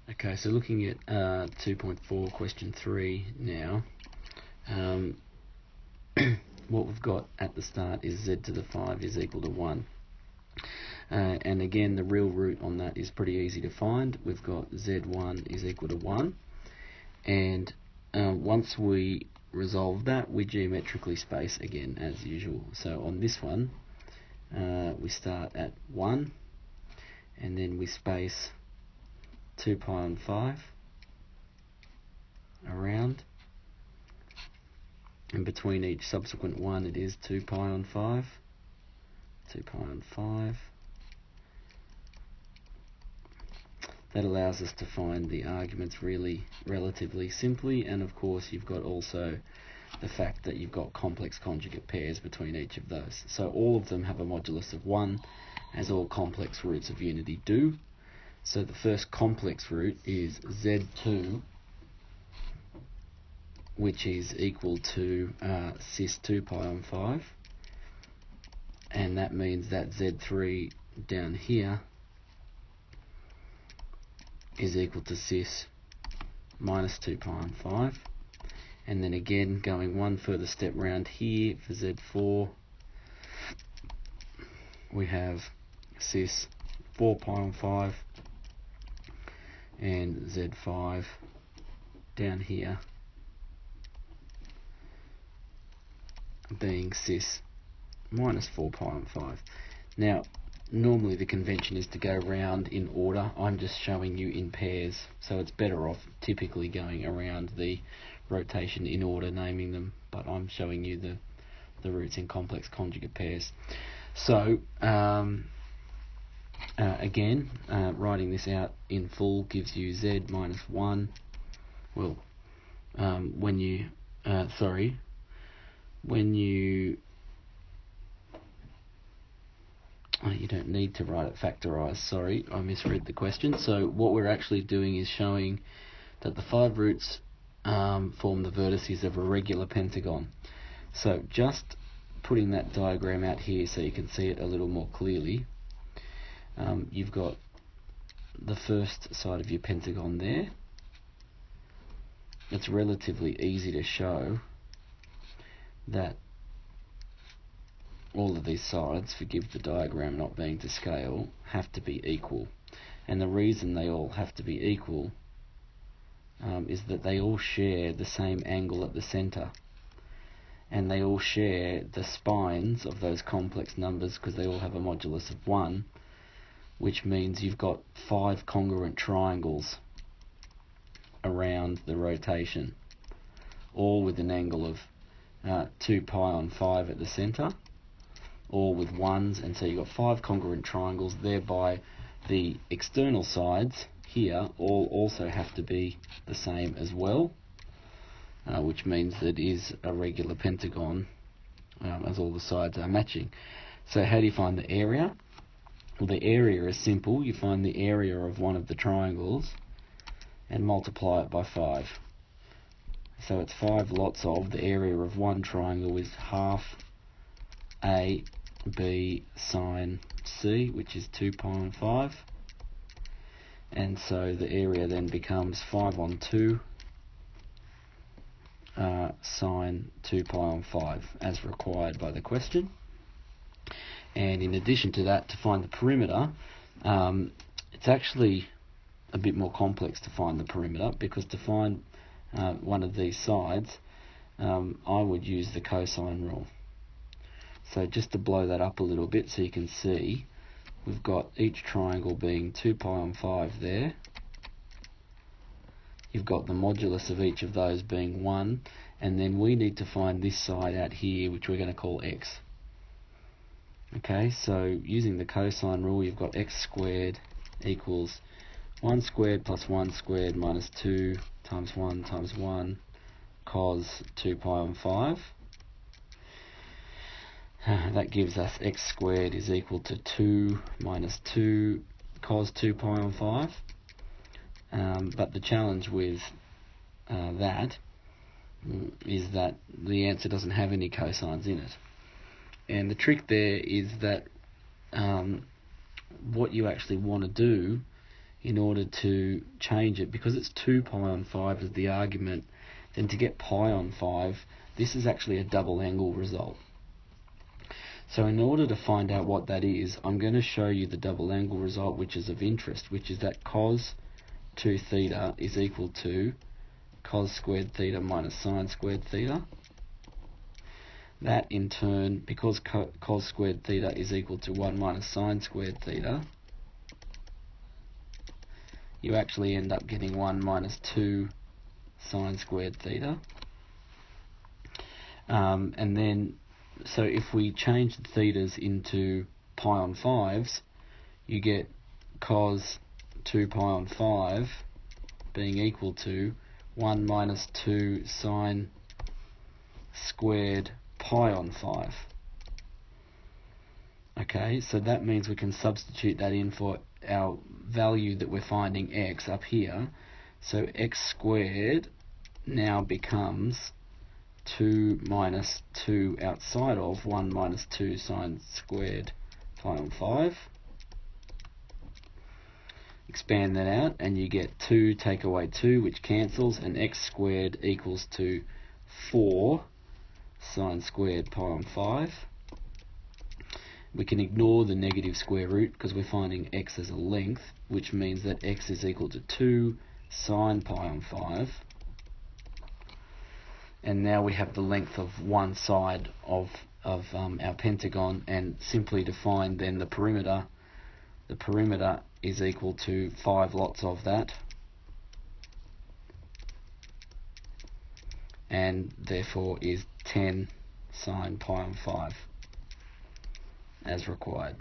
Okay, so looking at 2.4 question 3 now, what we've got at the start is z to the 5 is equal to 1. And again, the real root on that is pretty easy to find. We've got z1 is equal to 1. And once we resolve that, we geometrically space again, as usual. So on this one, we start at 1, and then we space 2 pi on 5 around, and between each subsequent one it is 2 pi on 5, 2 pi on 5. That allows us to find the arguments really relatively simply, and of course you've got also the fact that you've got complex conjugate pairs between each of those. So all of them have a modulus of 1, as all complex roots of unity do. So the first complex root is z2, which is equal to cis 2 pi on 5, and that means that z3 down here is equal to cis minus 2 pi on 5. And then again, going one further step round here for z4, we have cis 4 pi on 5, and z5 down here being cis minus 4 pi on 5. Now, normally the convention is to go round in order. I'm just showing you in pairs, so it's better off typically going around the rotation in order, naming them, but I'm showing you the roots in complex conjugate pairs. So again, writing this out in full gives you z minus 1. Well, when you you don't need to write it factorised, sorry, I misread the question. So what we're actually doing is showing that the 5 roots form the vertices of a regular pentagon. So just putting that diagram out here so you can see it a little more clearly, you've got the first side of your pentagon there. It's relatively easy to show that all of these sides, forgive the diagram not being to scale, have to be equal. And the reason they all have to be equal is that they all share the same angle at the centre, and they all share the spines of those complex numbers because they all have a modulus of 1, which means you've got 5 congruent triangles around the rotation, all with an angle of 2 pi on 5 at the centre, all with 1s, and so you've got 5 congruent triangles. Thereby the external sides here all also have to be the same as well, which means that it is a regular pentagon as all the sides are matching. So how do you find the area? Well, the area is simple. You find the area of one of the triangles and multiply it by 5. So it's 5 lots of the area of one triangle is half a b sine c, which is 2 pi on 5, and so the area then becomes 5 on 2 sine 2 pi on 5 as required by the question. And in addition to that, to find the perimeter, it's actually a bit more complex to find the perimeter, because to find one of these sides, I would use the cosine rule. So just to blow that up a little bit so you can see, we've got each triangle being 2 pi on 5 there. You've got the modulus of each of those being 1, and then we need to find this side out here, which we're going to call x. Okay, so using the cosine rule, you've got x squared equals 1 squared plus 1 squared minus 2 times 1 cos 2 pi on 5. That gives us x squared is equal to 2 minus 2 cos 2 pi on 5. But the challenge with that is that the answer doesn't have any cosines in it. And the trick there is that what you actually want to do in order to change it, because it's 2 pi on 5 as the argument, then to get pi on 5, this is actually a double angle result. So in order to find out what that is, I'm going to show you the double angle result which is of interest, which is that cos 2 theta is equal to cos squared theta minus sine squared theta. That in turn, because cos squared theta is equal to 1 minus sine squared theta, you actually end up getting 1 minus 2 sine squared theta. And then, so if we change the thetas into pi on 5s, you get cos 2 pi on 5 being equal to 1 minus 2 sine squared pi on 5. Okay, so that means we can substitute that in for our value that we're finding x up here. So x squared now becomes 2 minus 2 outside of 1 minus 2 sine squared pi on 5. Expand that out and you get 2 take away 2, which cancels, and x squared equals to 4 sine squared pi on 5. We can ignore the negative square root because we're finding x as a length, which means that x is equal to 2 sine pi on 5. And now we have the length of one side of our pentagon, and simply to find then the perimeter is equal to 5 lots of that, and therefore is 10 sine pi on 5 as required.